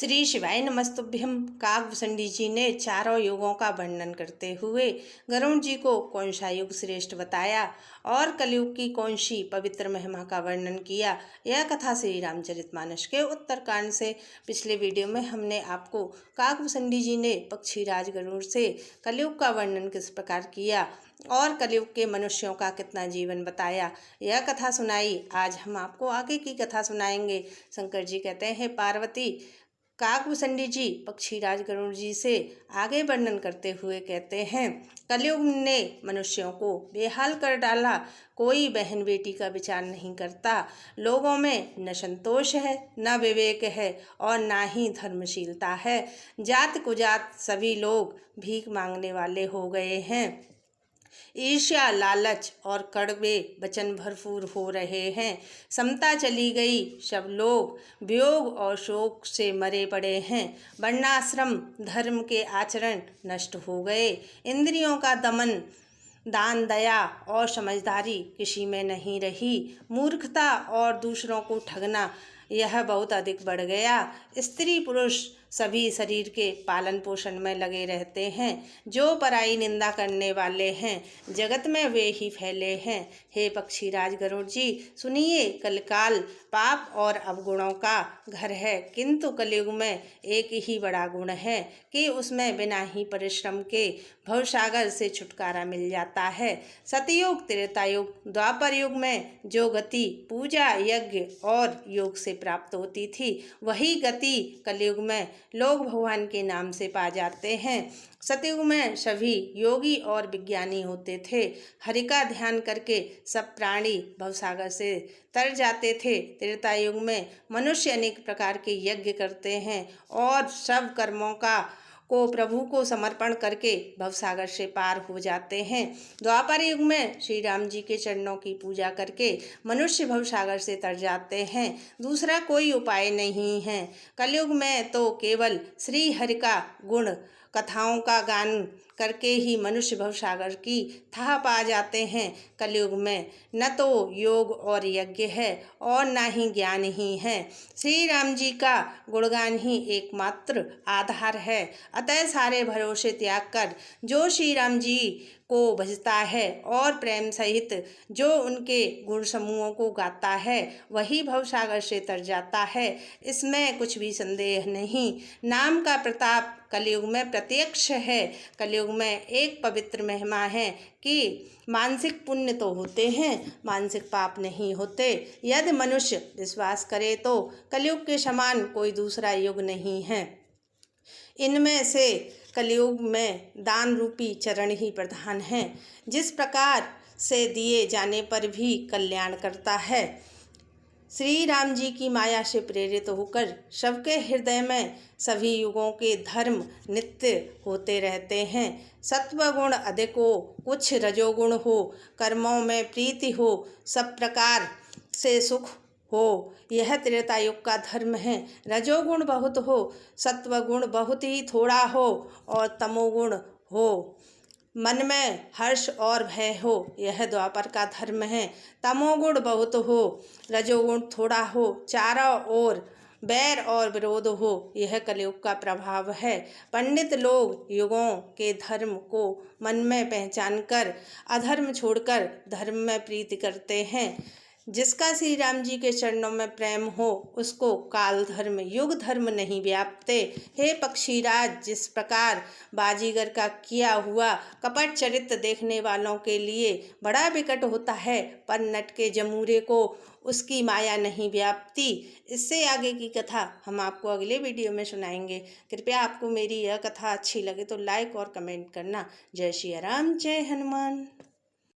श्री शिवाय नमस्तुभ्यम। काकभूषणी जी ने चारों युगों का वर्णन करते हुए गरुड़ जी को कौन सा युग श्रेष्ठ बताया और कलयुग की कौन सी पवित्र महिमा का वर्णन किया। यह कथा श्री रामचरितमानस के उत्तरकांड से। पिछले वीडियो में हमने आपको काकभूषणी जी ने पक्षीराज गरुड़ से कलयुग का वर्णन किस प्रकार किया और कलयुग के मनुष्यों का कितना जीवन बताया, यह कथा सुनाई। आज हम आपको आगे की कथा सुनाएंगे। शंकर जी कहते हैं, पार्वती काकभूषणी जी पक्षीराज गरुड़ जी से आगे वर्णन करते हुए कहते हैं, कलयुग ने मनुष्यों को बेहाल कर डाला। कोई बहन बेटी का विचार नहीं करता। लोगों में न संतोष है, न विवेक है और ना ही धर्मशीलता है। जात कुजात सभी लोग भीख मांगने वाले हो गए हैं। ईर्ष्या, लालच और कड़वे वचन भरपूर हो रहे हैं। समता चली गई, सब लोग वियोग और शोक से मरे पड़े हैं। वर्णाश्रम धर्म के आचरण नष्ट हो गए। इंद्रियों का दमन, दान, दया और समझदारी किसी में नहीं रही। मूर्खता और दूसरों को ठगना यह बहुत अधिक बढ़ गया। स्त्री पुरुष सभी शरीर के पालन पोषण में लगे रहते हैं। जो पराई निंदा करने वाले हैं, जगत में वे ही फैले हैं। हे पक्षीराज गरुड़ जी, सुनिए, कलकाल पाप और अवगुणों का घर है, किंतु कलयुग में एक ही बड़ा गुण है कि उसमें बिना ही परिश्रम के भवसागर से छुटकारा मिल जाता है। सतयुग, त्रेता युग, द्वापर युग में जो गति पूजा, यज्ञ और योग से प्राप्त होती थी, वही गति कलयुग में लोग भगवान के नाम से पा जाते हैं। सतयुग में सभी योगी और विज्ञानी होते थे। हरि का ध्यान करके सब प्राणी भवसागर से तर जाते थे। त्रेता युग में मनुष्य अनेक प्रकार के यज्ञ करते हैं और सब कर्मों को प्रभु को समर्पण करके भवसागर से पार हो जाते हैं। द्वापर युग में श्री राम जी के चरणों की पूजा करके मनुष्य भवसागर से तर जाते हैं। दूसरा कोई उपाय नहीं है। कलयुग में तो केवल श्री हरि का गुण कथाओं का गान करके ही मनुष्य भवसागर की थाह पा जाते हैं। कलयुग में न तो योग और यज्ञ है और न ही ज्ञान ही है। श्री राम जी का गुणगान ही एकमात्र आधार है। अतः सारे भरोसे त्याग कर जो श्री राम जी को भजता है और प्रेम सहित जो उनके गुण समूहों को गाता है, वही भवसागर से तर जाता है। इसमें कुछ भी संदेह नहीं। नाम का प्रताप कलयुग में प्रत्यक्ष है। कलयुग में एक पवित्र महिमा है कि मानसिक पुण्य तो होते हैं, मानसिक पाप नहीं होते। यदि मनुष्य विश्वास करे तो कलयुग के समान कोई दूसरा युग नहीं है। इनमें से कलयुग में दान रूपी चरण ही प्रधान है, जिस प्रकार से दिए जाने पर भी कल्याण करता है। श्री राम जी की माया से प्रेरित होकर सबके हृदय में सभी युगों के धर्म नित्य होते रहते हैं। सत्वगुण अधिक हो, कुछ रजोगुण हो, कर्मों में प्रीति हो, सब प्रकार से सुख हो, यह त्रेता युग का धर्म है। रजोगुण बहुत हो, सत्वगुण बहुत ही थोड़ा हो और तमोगुण हो, मन में हर्ष और भय हो, यह द्वापर का धर्म है। तमोगुण बहुत हो, रजोगुण थोड़ा हो, चारों ओर बैर और विरोध हो, यह कलयुग का प्रभाव है। पंडित लोग युगों के धर्म को मन में पहचान कर अधर्म छोड़कर धर्म में प्रीति करते हैं। जिसका श्री राम जी के चरणों में प्रेम हो, उसको काल धर्म युग धर्म नहीं व्यापते। हे पक्षीराज, जिस प्रकार बाजीगर का किया हुआ कपट चरित्र देखने वालों के लिए बड़ा विकट होता है, पर नट के जमूरे को उसकी माया नहीं व्यापती। इससे आगे की कथा हम आपको अगले वीडियो में सुनाएंगे। कृपया आपको मेरी यह कथा अच्छी लगे तो लाइक और कमेंट करना। जय श्री राम, जय हनुमान।